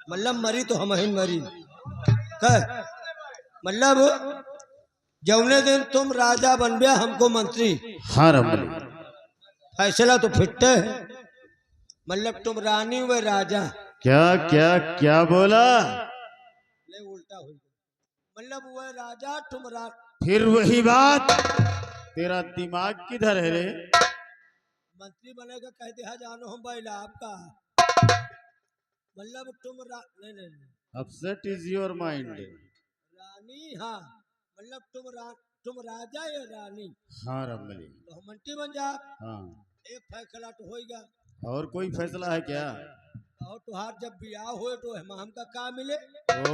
मतलब मरी तो हम ही मरी कह मतलब जौने दिन तुम राजा बन गया हमको मंत्री। हाँ रमली। फैसला तो फिट है मतलब तुम रानी व राजा। क्या क्या क्या बोला? नहीं उल्टा हो गया मतलब वह राजा तुम फिर वही बात। तेरा दिमाग किधर है रे? मंत्री बनेगा कह दिया जानो हम बैला आपका मतलब तुम नहीं नहीं अपसेट इज योर माइंड। रानी हाँ मतलब तुम राजा या रानी। हाँ रमली। तो हम मंत्री बन जा। हाँ एक फैसला तो होएगा। और कोई फैसला है क्या? और तुहार जब ब्याह हुए तो हमका का मिले। ओ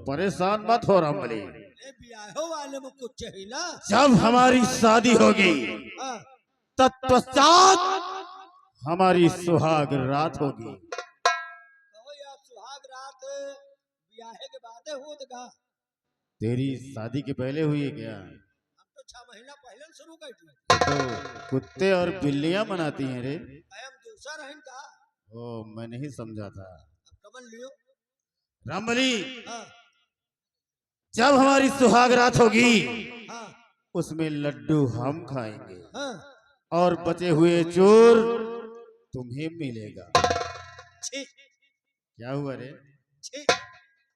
परेशान मत हो रमली। ब्याह वाले में कुछ चाहिए ना। जब हमारी शादी होगी हाँ तत्पश्चात हमारी सुहाग रात होगी। यार सुहाग रात ब्याह के बाद होगा। तेरी शादी के पहले हुई है क्या? हम तो 6 महीना पहले शुरू कर दिए। तो कुत्ते और बिल्लियां मनाती हैं रे। हम दूसरा रहन का। ओ मैं नहीं समझा था। अब कमल लियो रमली। हाँ जब हमारी सुहाग रात होगी हाँ उसमें लड्डू हम खाएंगे हाँ और बचे हुए चोर तुम्हें मिलेगा। क्या हुआ रे?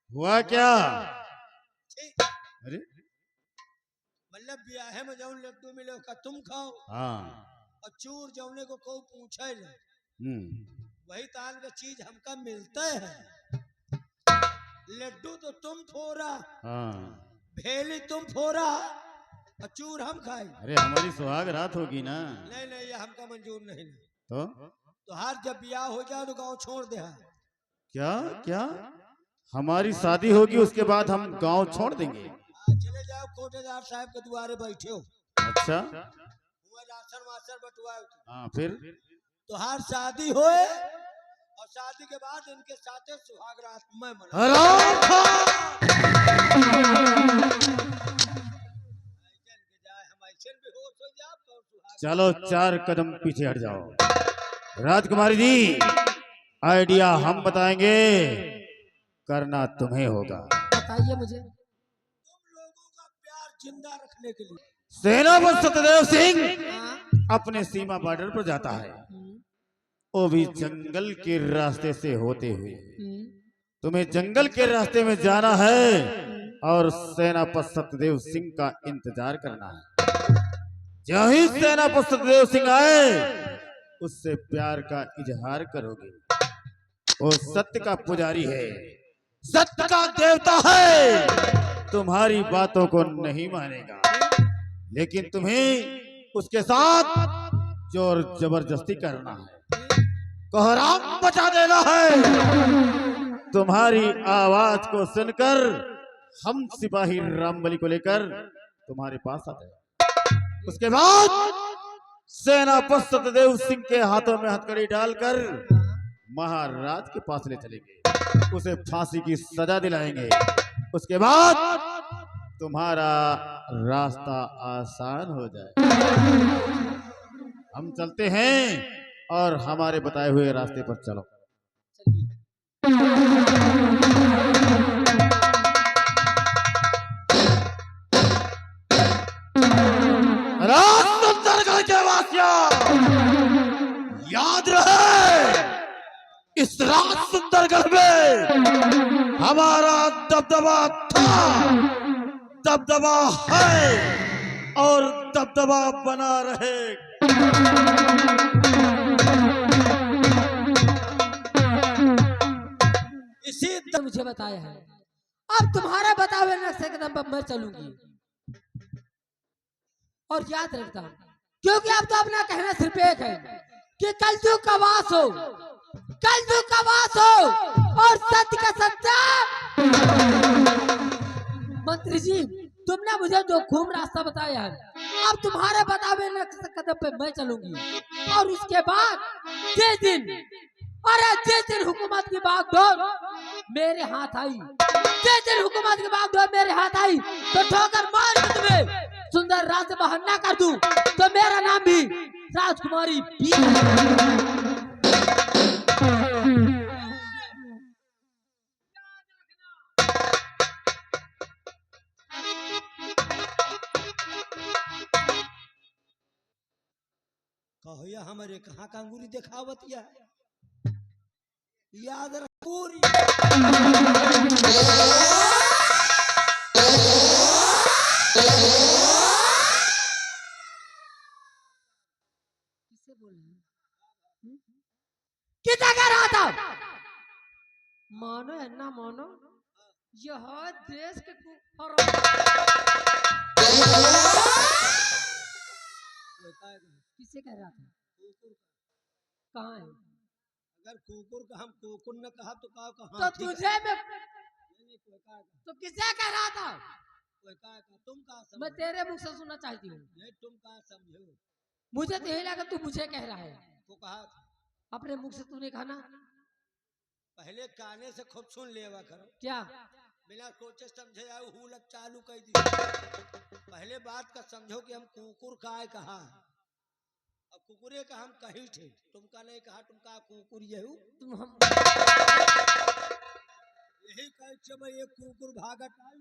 हुआ क्या? अरे मतलब ब्याह में जाऊं लड्डू मिले का तुम खाओ। हाँ और चूर जौने को कोई पूछे न वही ताल का चीज हमका मिलता है। लड्डू तो तुम फोड़ा हाँ भेली तुम फोड़ा और चूर हम खाए। अरे हमारी सुहाग रात होगी ना। नहीं नहीं ये हमका मंजूर नहीं। तो हर जब ब्याह हो जाए तो गाँव छोड़ दे। क्या क्या हमारी शादी होगी उसके बाद हम गांव छोड़ देंगे? चले जाओ कोटेदार साहब के द्वारे बैठे हो। अच्छा राशन वासन बटुआए। हाँ फिर तो हर शादी होए और शादी के बाद इनके साथ सुहाग रात में चलो 4 कदम पीछे हट जाओ। राजकुमारी जी आइडिया हम बताएंगे करना तुम्हें होगा। बताइए मुझे। तुम लोगों का प्यार जिंदा रखने के लिए सेनापति सत्यदेव सिंह अपने सीमा बॉर्डर पर जाता है। वो भी जंगल के रास्ते से होते हुए। तुम्हें जंगल के रास्ते में जाना है और सेनापति सत्यदेव सिंह का इंतजार करना है। जब ही सेनापति सत्यदेव सिंह आए उससे प्यार का इजहार करोगे। वो सत्य का पुजारी है, सत्य का देवता है, तुम्हारी बातों को नहीं मानेगा। लेकिन तुम्हें उसके साथ जोर जबरदस्ती करना है, कोहराम मचा देना है। तुम्हारी आवाज को सुनकर हम सिपाही रामबली को लेकर तुम्हारे पास आते हैं। उसके बाद सेनापति सत्यदेव सिंह के हाथों में हथकड़ी डालकर महाराज के पास ले चलेंगे, उसे फांसी की सजा दिलाएंगे। उसके बाद तुम्हारा रास्ता आसान हो जाए। हम चलते हैं और हमारे बताए हुए रास्ते पर चलो। राजसुंदरगढ़ के वासियों याद रहे इस राजसुंदरगढ़ में हमारा दबदबा था, दबदबा है और दबदबा बना रहे। इसी तो मुझे बताया है। अब तुम्हारा बतावे नक्शे कदम पर मैं चलूंगी और याद रखता हूँ, क्योंकि अब तो अपना कहना सिर्फ एक है कि कलयुग का वास हो, कलयुग का वास हो और सत्य का सत्य। मंत्री जी तुमने मुझे जो घूम रास्ता बताया है, अब तुम्हारे बतावे नक्शे कदम पे मैं चलूंगी। और उसके बाद जिस दिन हुकूमत की बागडोर मेरे हाथ आई, जिस दिन हुकूमत की बागडोर मेरे हाथ आई तो ठोकर मार के तुम्हें सुंदर राज से बाहर ना कर दूं तो मेरा नाम भी राजकुमारी भी। हमारे कहाँ का अंगूरी दिखावत या याद रख पूरी किसे बोल रहे हैं? कितना कह रहा था? मानो है ना मानो, यह देश के किसे कह रहा था? कहाँ है? अगर कुकुर का हम कुकुर न कहा तो कहा तो कहा तुझे मैं तो किसे कह रहा था? तुम कहा मैं तेरे मुख से सुनना चाहती हूँ। नहीं तुम कहा समझो मुझे तो यही लगा तू मुझे कह रहा है। तो कहा अपने मुख से तूने कहा ना। पहले काने से खूब सुन लेवा करो क्या? बिना सोचे समझे आए हुलक चालू कर दी। पहले बात का समझो कि हम कुकुर का है कहा अब कुकुरे का हम कही थे तुम का नहीं कहा तुम कहा कुकुर यही तुम हम यही कह जब ये कुकुर भागत आई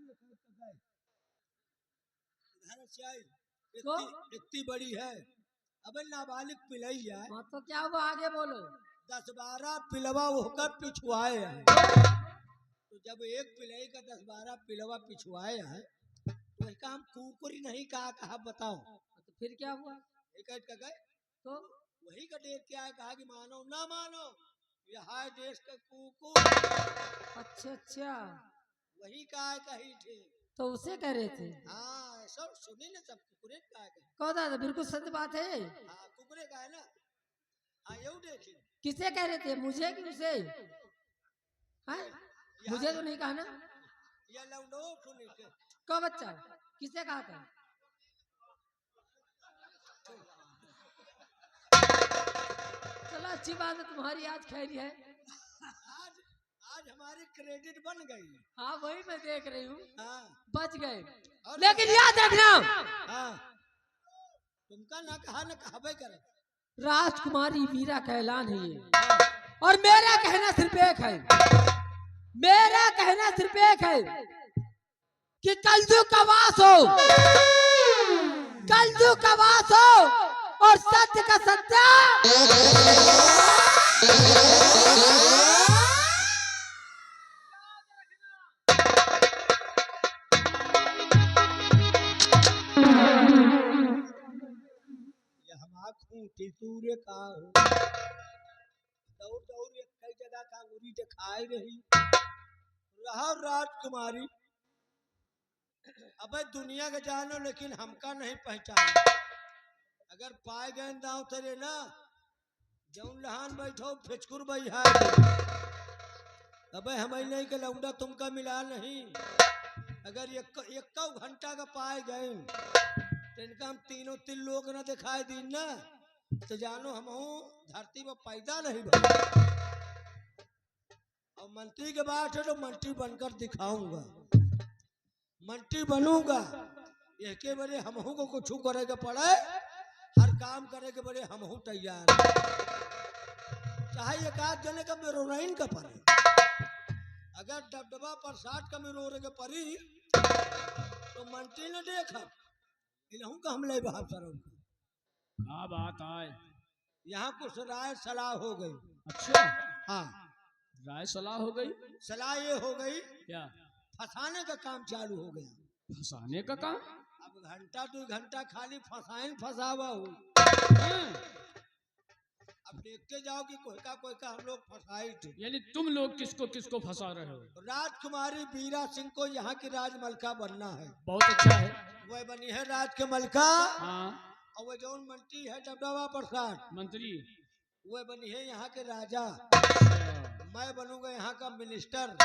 इधर से आई तो? इतनी बड़ी है अबे नाबालिग पिलाई है हाँ तो क्या हुआ आगे बोलो। 10-12 पिलवा होकर पिछुआए हैं तो जब एक पिलाई का 10-12 पिलवा पिछुआए हैं तो इसका हम कुकुर ही नहीं कहा बताओ तो फिर क्या हुआ? एक का गए तो वही का देख क्या है कहा कि मानो ना मानो यह है देश का कुकुर अच्छा अच्छा वही का है कही थे तो उसे कह रहे थे। हाँ सब सुनी ना सब कुकुरे का है कहो दादा बिल्कुल सत्य बात है। हाँ कुकुरे का है ना हाँ यू देखिए किसे कह रहे थे? मुझे कि उसे? हाँ? मुझे तो नहीं कहा ना। या लौंडो सुनी थे कब बच्चा किसे कहा था? चलो अच्छी बात है तुम्हारी आज खैरी है। आज आज हमारी क्रेडिट बन गई हाँ वही मैं देख रही हूँ। हाँ बच गए लेकिन याद रखना हाँ तुमका ना कहा ना कहबे करे राजकुमारी वीरा का ऐलान है ये और मेरा कहना सिर्फ एक है। मेरा कहना सिर्फ एक है कि कलयुग का वास हो, कलयुग का वास हो और सत्य का सत्य सूर्य का हो दौड़ दौड़ एक कई जगह का अंगूरी दिखाई रही रहा राजकुमारी अबे दुनिया के जानो लेकिन हमका नहीं पहचान अगर पाए गए दाव तेरे ना जौन लहान बैठो फिचकुर बैठा अबे हम नहीं के लौंडा तुमका मिला नहीं अगर एक घंटा का पाए गए तो इनका हम तीनों तीन लोग ना दिखाई दी ना तो जानो हम धरती में पैदा नहीं भाई और मंत्री के बाद है तो मंत्री बनकर दिखाऊंगा मंत्री बनूंगा ये के बड़े हमहू को कुछ करे के पड़े हर काम करे के बड़े हमहू तैयार चाहे एक आध जने का मेरोइन का पड़े अगर डबडबा प्रसाद का मेरोरे के पड़ी तो मंत्री ने देखा इनहू का हम ले बहाव सर क्या बात है? यहाँ कुछ राय सलाह हो गई। अच्छा हाँ राय सलाह हो गई। सलाह ये हो गई क्या? फंसाने का काम चालू हो गया। फंसाने का काम? अब घंटा 2 घंटा खाली फंसाइन फंसावा हो अब देखते जाओ कि कोई का हम लोग फंसाई थे। यानी तुम लोग किसको किसको फंसा रहे हो? राजकुमारी वीरा सिंह को यहाँ की राजमलका बनना है। बहुत अच्छा है। वह बनी है राज के मलका हाँ और वह जौन मंत्री है डबडबा प्रसाद मंत्री वह बनी है यहाँ के राजा। मैं बनूंगा यहाँ का मिनिस्टर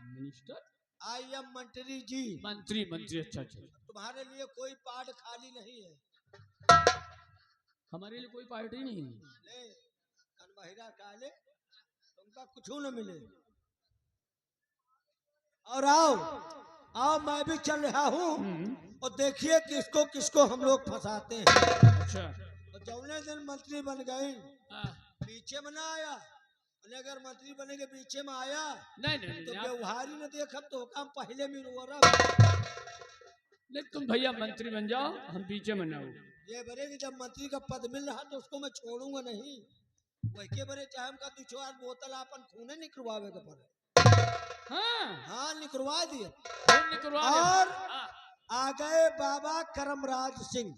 मिनिस्टर आई एम मंत्री जी। मंत्री मंत्री अच्छा अच्छा। तुम्हारे लिए कोई पार्ट खाली नहीं है। हमारे लिए कोई पार्टी नहीं है। ले कनबहिरा काले तुमका कुछ न मिले और आओ आओ मैं भी चल रहा हूँ और देखिए किसको किसको हम लोग फंसाते हैं। अच्छा और जौने दिन मंत्री बन गए हाँ। पीछे में ना आया और अगर मंत्री बने के पीछे में आया नहीं नहीं तो नहीं, व्यवहारी न देखा तो काम पहले में रो रहा नहीं तुम भैया मंत्री बन जाओ हम पीछे में ना हो। ये बरे कि जब मंत्री का पद मिल रहा तो उसको मैं छोड़ूंगा नहीं। वही के बरे चाहे हमका 2-4 बोतल अपन खूने निकलवावे के पड़े। हाँ हाँ निकलवा दिए। खून निकलवा दे। और हाँ, आ गए बाबा करमराज सिंह।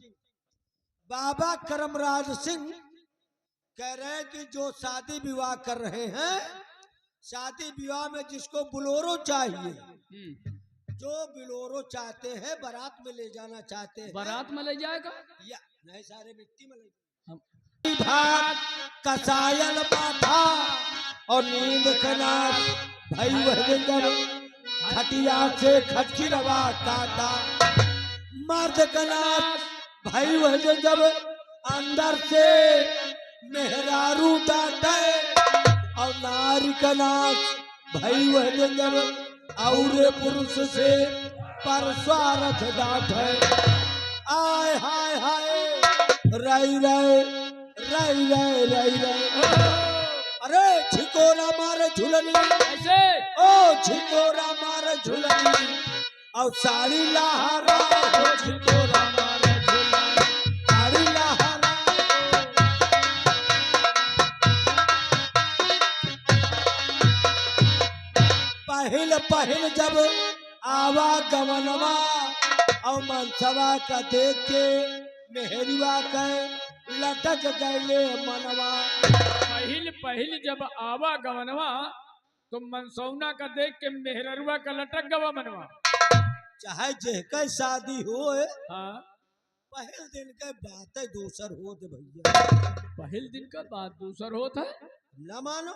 बाबा करमराज सिंह कह रहे हैं कि जो शादी विवाह कर रहे हैं, शादी विवाह में जिसको बोलेरो चाहिए, जो बोलेरो चाहते हैं, बारात में ले जाना चाहते हैं, बारात में ले जाएगा। या नहीं सारे मिट्टी में ले हम भात कसायल माथा और नींद कनास भाई वह जब खटिया से खटकी रवा काटा मर्द कनास भाई वह जब अंदर से मेहरारू डांटे और नारी कनास भाई वह जब और पुरुष से परस्वार्थ डांटे। आय हाय हाय राई राय राई राय राई राय। अरे छिकोरा मारे झुलनी, ऐसे ओ छिकोरा मारे झुलनी और साड़ी लहरा हो छिकोरा मारे झुलनी, साड़ी लहरा। पहल पहल जब आवा गवनवा और मनसवा का देख के मेहरुआ के लटक गए मनवा। पहिल पहिल जब आवा गवनवा तो मनसौना का देख के मेहररुआ का लटक गवा मनवा। चाहे जेकर शादी हो, हाँ पहल दिन के बात है दूसर हो दे भैया। पहिल दिन का बात दूसर होता है। न मानो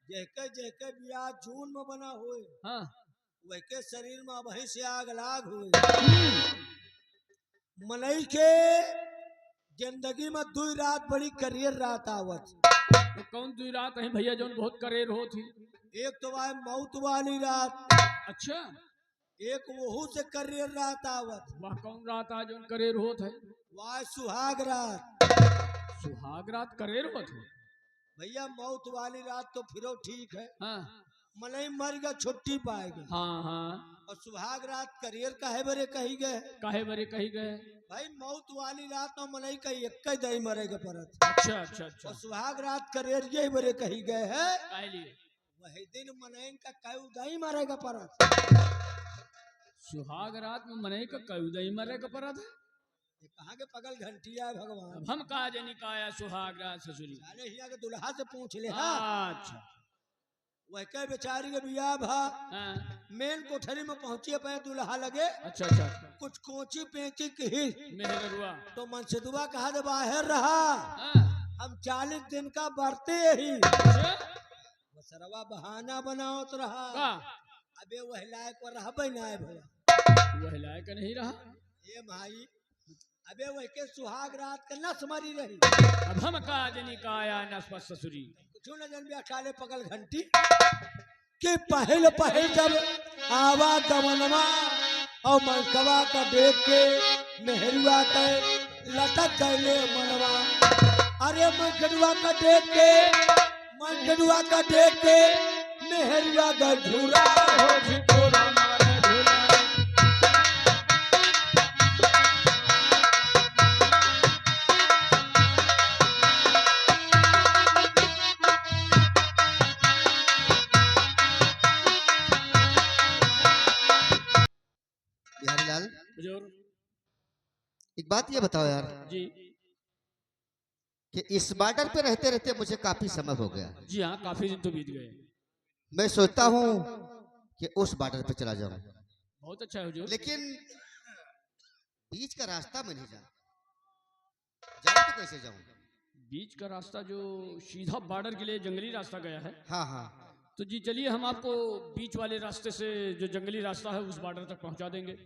जेकर जेकर ब्याह जून में बना होए, हाँ वह के शरीर में वहीं से आग लाग हुए। मनई के जिंदगी में 2 रात बड़ी करियर रात आवत। तो कौन सी रात है भैया जो बहुत करेर हो थी? एक तो आए मौत वाली रात, अच्छा एक वहू से करियर रात आवत। वह कौन रात आज जो करेर होत है? वह सुहाग रात। सुहाग रात करेर होत है भैया मौत वाली रात तो फिरो ठीक है, हाँ मनई मर गया छुट्टी पाएगा। हाँ हाँ। और सुहाग रात करियर काहे बरे कही गए? काहे बरे कही गए? भाई मौत वाली रात में मनई कही एक दही मरेगा परत। अच्छा अच्छा अच्छा। और सुहाग रात करियर यही बरे कही गए है, काहे लिए? वही दिन मनई का कई दही मरेगा परत। सुहाग रात में मने का कई मरे का पड़ा था। ये कहाँ के पगल घंटिया है भगवान। अब हम कहा जनी काया सुहाग रात ससुरी। अरे हिया के दुल्हा से पूछ ले। हाँ अच्छा वह के बेचारी के बियाह भा हाँ मेन कोठरी में पहुंची अपने दुल्हा लगे। अच्छा अच्छा। कुछ कोची पेची कही मेहरुआ तो मनसदुआ कहा दे बाहर रहा, हाँ हम 40 दिन का बरते ही अच्छा सरवा बहाना बनाओ तो रहा। का अबे वह लायक पर रहा ना भैया, वह लायक नहीं रहा। ये भाई अबे वह के सुहाग रात के नस मरी रही। अब हम कहा जनी काया नस्पत ससुरी। कुछ न जन अठाले पगल घंटी कि पहल पहल जब आवा गवनवा और मनकवा का देख के मेहरुआ के लटक गए मनवा। अरे मनकवा का देख के, मनकवा का देख के मेहरुआ का झूरा हो झिकोरा मारे झूला। बिहारीलाल, बुजुर्ग एक बात ये बताओ यार जी। कि इस बॉर्डर पे रहते रहते मुझे काफी समय हो गया। जी हाँ काफी दिन तो बीत गए। मैं सोचता हूँ कि उस बॉर्डर पे चला जाऊं, बहुत अच्छा है हुजूर। लेकिन बीच का रास्ता मैं नहीं जाऊं तो कैसे जाऊं? बीच का रास्ता जो सीधा बॉर्डर के लिए जंगली रास्ता गया है, हाँ हाँ तो जी चलिए हम आपको बीच वाले रास्ते से जो जंगली रास्ता है उस बॉर्डर तक पहुंचा देंगे।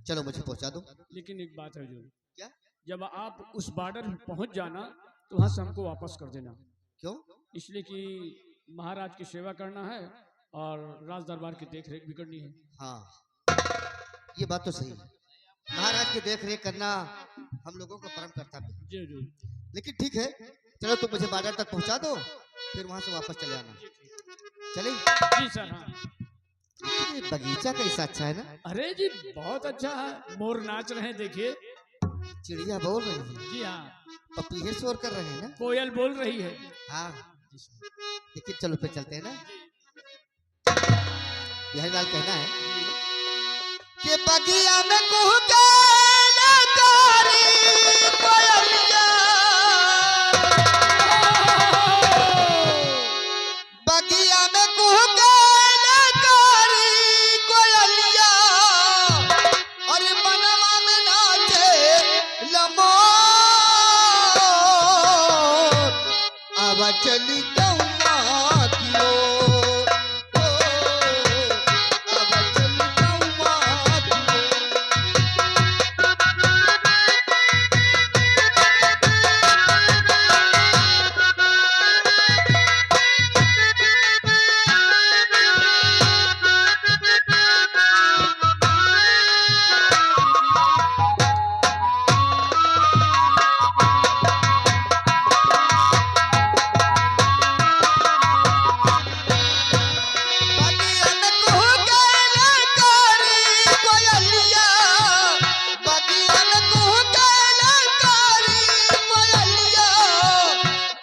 चलो मुझे पहुंचा दो। लेकिन एक बात है हुजूर, क्या? जब आप उस बॉर्डर में पहुंच जाना तो वहां से हमको वापस कर देना। क्यों? इसलिए कि महाराज की सेवा करना है और राज दरबार की देख रेख भी करनी है। हाँ ये बात तो सही है, महाराज की देख रेख करना हम लोगों का परम कर्तव्य है। जी जी लेकिन ठीक है, चलो तुम मुझे बॉर्डर तक पहुंचा दो, फिर वहां से वापस चले आना। चले? जी सर। हाँ ये बगीचा कैसा अच्छा है ना। अरे जी बहुत अच्छा है, मोर नाच रहे हैं देखिए। चिड़िया बोल रही है, जी हाँ, पपीहे शोर कर रहे हैं ना। कोयल बोल रही है। हाँ लेकिन चलो पे चलते हैं ना। यही लाल कहना है कि बगिया में कुहके लकारी कोयलिया, बगिया में कुहके लकारी कोयलिया, और मनवा में नाचे लमो अब चली गौवा की ओर, अब चली गौवा की ओर। बगिया में कुहके लकारी कोयलिया, बगिया में कुहके लकारी कोयलिया,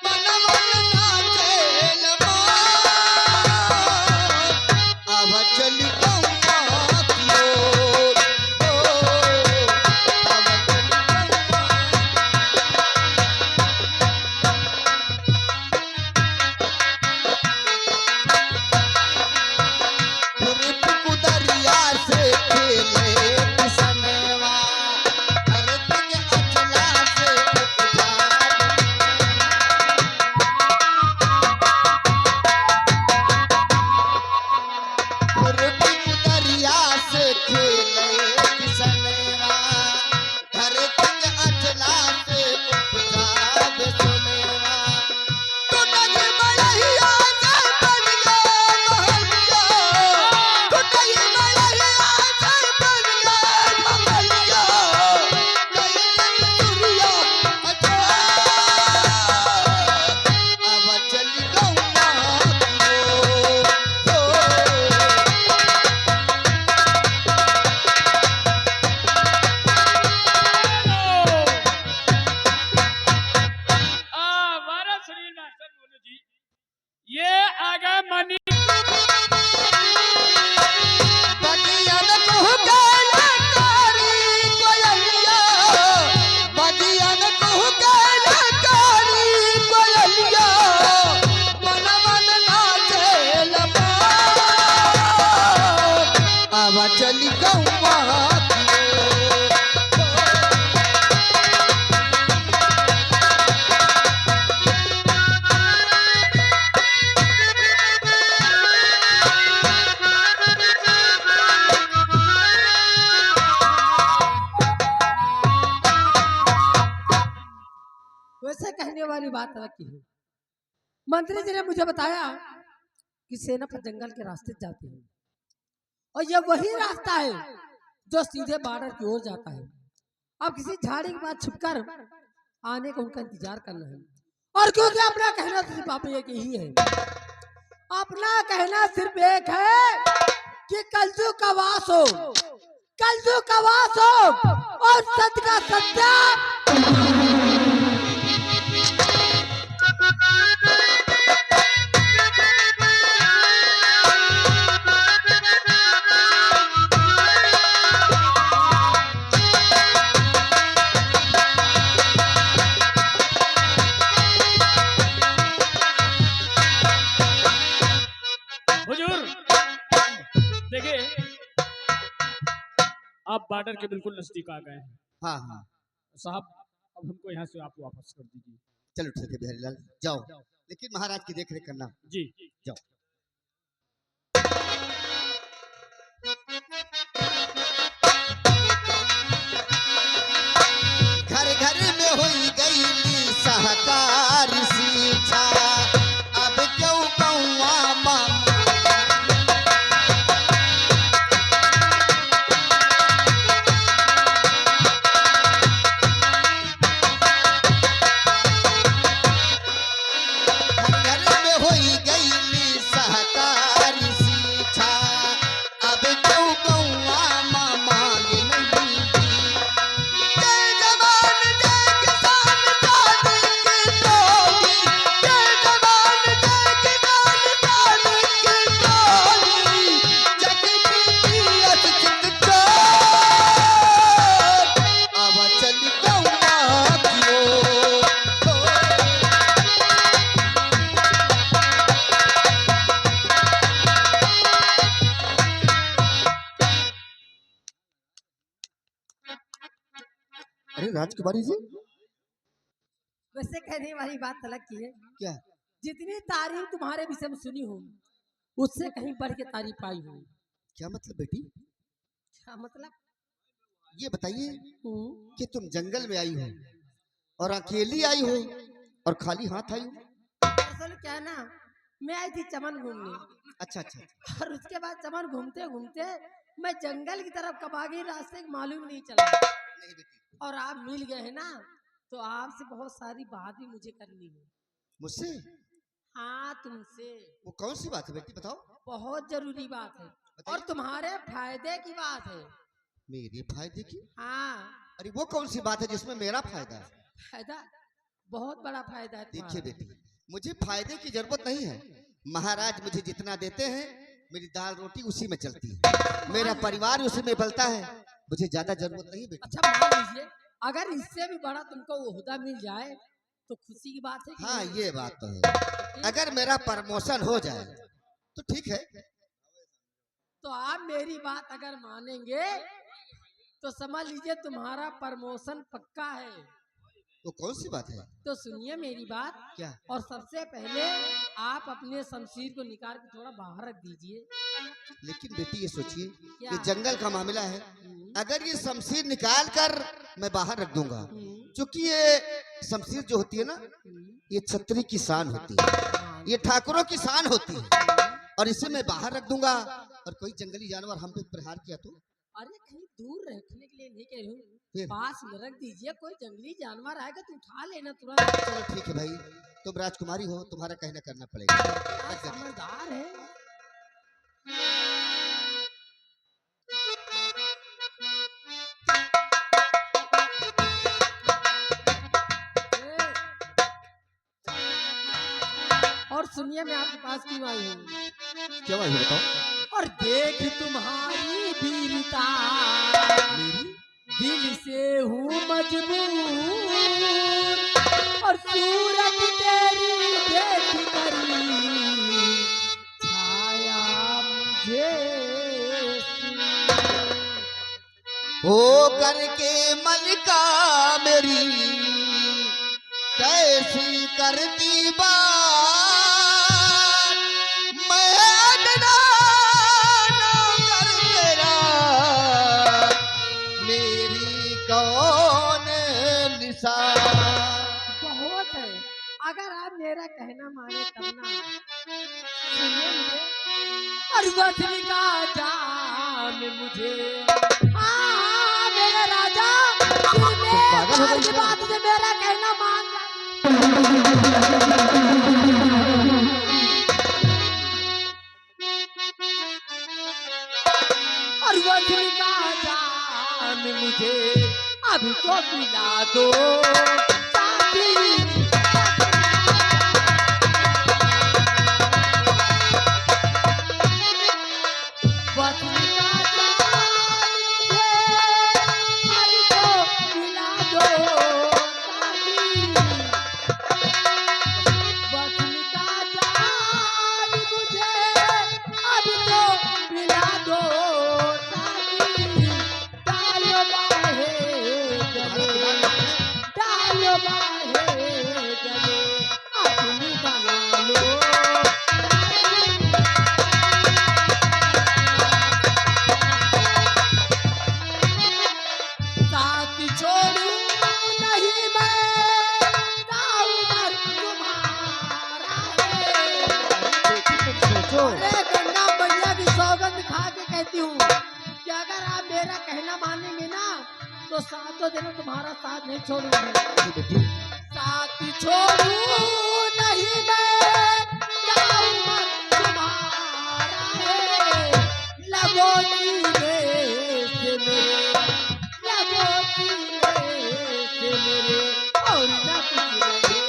मनवा में नाचे लमार, अब चली गौवा की ओर, अब चली गौवा। खुरपी कुदरिया से खेले किसनवा, धरती के अचला से उपजा खुरपी कुदरिया से खेले किसनवा, धरती के अचला से उपजा सोनेवा। तू नहीं मरहिया से बन गया महलिया, तू नहीं मरहिया से बन गया महलिया, कहीं चंदुरिया अचार, अब चली गौवा की ओर, हमारा श्री मास्टर बोलो जी, ये आगे मनी बगिया में कुहके लकारी कोयलिया, बगिया में कुहके लकारी कोयलिया, मनवा में नाचे लमार, अब चली गौवा की ओर। वैसे कहने वाली बात रखी है। मंत्री जी ने मुझे बताया कि सेनापति जंगल के रास्ते जाते हैं और ये वही रास्ता है जो सीधे बॉर्डर की ओर जाता है। अब किसी झाड़ी के पास छुपकर आने का उनका इंतजार करना है। और क्योंकि अपना कहना सिर्फ आप एक ही है, अपना कहना सिर्फ एक है कि कलयुग का वास हो, कलयुग का वास हो और सत्य का सत्य। हुजूर देखिए, आप बॉर्डर के बिल्कुल नजदीक आ गए हैं हाँ हाँ साहब। अब हमको यहाँ से आप वापस कर दीजिए। चलो ठीक है बिहारी लाल, जाओ, लेकिन महाराज की देख रेख करना। जी जाओ। घर घर में हुई गई सहकारी शिक्षा, अब क्यों गौवा मामा। घर घर में हुई गई राजकुमारी जी? वैसे कहने वाली बात अलग की है। क्या? जितनी तारीफ तुम्हारे विषय में सुनी हूँ उससे कहीं बढ़ के तारीफ पाई हूँ। क्या मतलब बेटी? क्या मतलब? ये बताइए हम्म, कि तुम जंगल में आई हो और अकेली आई हो और खाली हाथ आई हो? दरअसल क्या है ना, मैं आई थी चमन घूमने अच्छा अच्छा अच्छा। और उसके बाद चमन घूमते घूमते मैं जंगल की तरफ कब आ गई रास्ते का मालूम नहीं चला। नहीं बेटी। और आप मिल गए हैं ना, तो आपसे बहुत सारी बात भी मुझे करनी है। मुझसे? हाँ, तुमसे वो कौन सी बात है बेटी, बताओ। बहुत जरूरी बात है और बताइए। तुम्हारे फायदे की बात है। मेरे फायदे की? हाँ, अरे वो कौन सी बात है जिसमें मेरा फायदा है? फायदा, बहुत बड़ा फायदा है देखिए तुम्हारा। बेटी, मुझे फायदे की जरूरत नहीं है। महाराज मुझे जितना देते हैं मेरी दाल रोटी उसी में चलती है, मेरा परिवार उसी में पलता है, मुझे ज्यादा जरूरत नहीं बेटी। अच्छा मान लीजिए अगर इससे भी बड़ा तुमको ओहदा मिल जाए तो खुशी की बात है कि हाँ नहीं? ये बात तो है। अगर मेरा प्रमोशन हो जाए तो ठीक है। तो आप मेरी बात अगर मानेंगे तो समझ लीजिए तुम्हारा प्रमोशन पक्का है। वो कौन सी बात है? तो सुनिए मेरी बात। क्या? और सबसे पहले आप अपने शमशीर को निकाल के थोड़ा बाहर रख दीजिए। लेकिन बेटी ये सोचिए, क्या? ये जंगल का मामला है। हम्म, अगर ये शमशीर निकाल कर मैं बाहर रख दूंगा, हम्म, क्योंकि ये शमशीर जो होती है ना, हम्म, ये छत्री की शान होती है, हाँ, ये ठाकुरों की शान होती है। और इसे मैं बाहर रख दूंगा और कोई जंगली जानवर हम पे प्रहार किया तो? अरे कहीं दूर रखने के लिए नहीं कह रही हूँ, फिर? पास में रख दीजिए। कोई जंगली जानवर आएगा तो उठा लेना तुरंत। चलो ठीक है भाई, तुम राजकुमारी हो, तुम्हारा कहना करना पड़ेगा। क्या समझदार है। और सुनिए मैं आपके पास क्यों आई हूँ। क्या भाई बताओ। और देख तुम्हारी वीरता मेरी? दिल से हूँ मजबूर और सूरत तेरी देख करी छाया मुझे हो करके मलिका मेरी कैसी करती बात, मैं अडना कर तेरा मेरी कौन निशान। बहुत है। अगर आप मेरा कहना माने तब ना। सुनिए मुझे। और वतन का जान मुझे, हाँ मेरे राजा, पागल हो गई की क्या? बात से मेरा कहना मान जा। और वतन का जान मुझे अभी तो पिला दो साथी। वतन का जान मुझे अभी तो पिला दो साथी। वतन का जान मुझे अभी तो पिला दो साथी। डालो बाहे गले, डालो बाहे गले, अपनी बना लो। साथ छोड़ू नहीं मैं, दाऊ मर तुम्हारा है। सोचो। अरे गंगा मैया की सौगंध खा के कहती हूँ कि अगर आप मेरा कहना मानेंगे ना तो सातों दिन तुम्हारा साथ नहीं छोड़ूंगी। बेटी साथ छोड़ू नहीं मैं, दाऊ मर तुम्हारा है। लगो सीने से मेरे, लगो सीने से मेरे, और न कुछ रहे।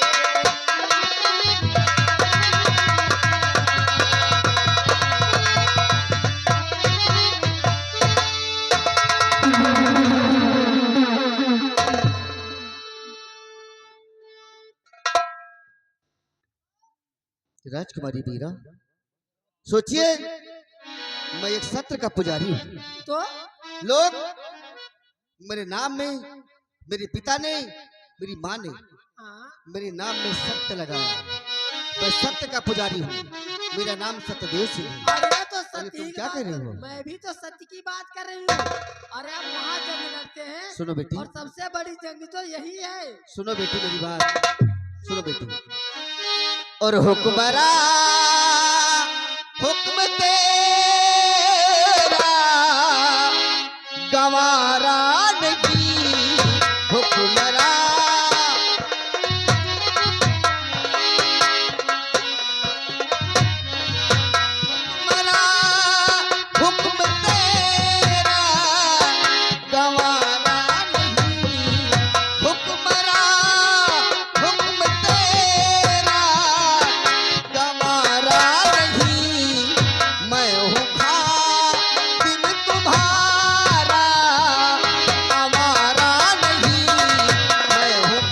राजकुमारी वीरा, सोचिए मैं एक सत्र का पुजारी हूँ। तो लोग मेरे नाम में मेरे पिता ने, मेरी माँ ने हाँ, मेरे नाम में सत्य लगाया। मैं सत्य का पुजारी हूँ। मेरा नाम सत्यदेव सिंह है। अरे तो अरे सत्य तुम की क्या बात- कह रहे हो? मैं भी तो सत्य की बात कर रही हूँ। अरे अब वहाँ जंग लड़ते हैं सुनो बेटी, और सबसे बड़ी जंग तो यही है। सुनो बेटी मेरी बात, सुनो बेटी। और हुक्मरा हुक्म तेरा गवारा नहीं, हुक्मरा हुक्मरा हुक्म तेरा गवारा नहीं, हुक्मरा हुक्म तेरा गवारा नहीं। मैं हूँ खादिम तुम्हारा, हमारा नहीं। मैं हूँ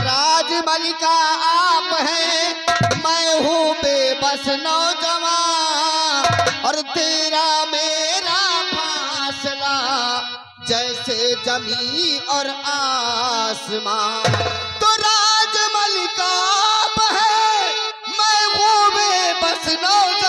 राजमलिका आप हैं, मैं हूँ बेबस नौजवान। और तेरा मेरा फासला जैसे जमीन और आसमान।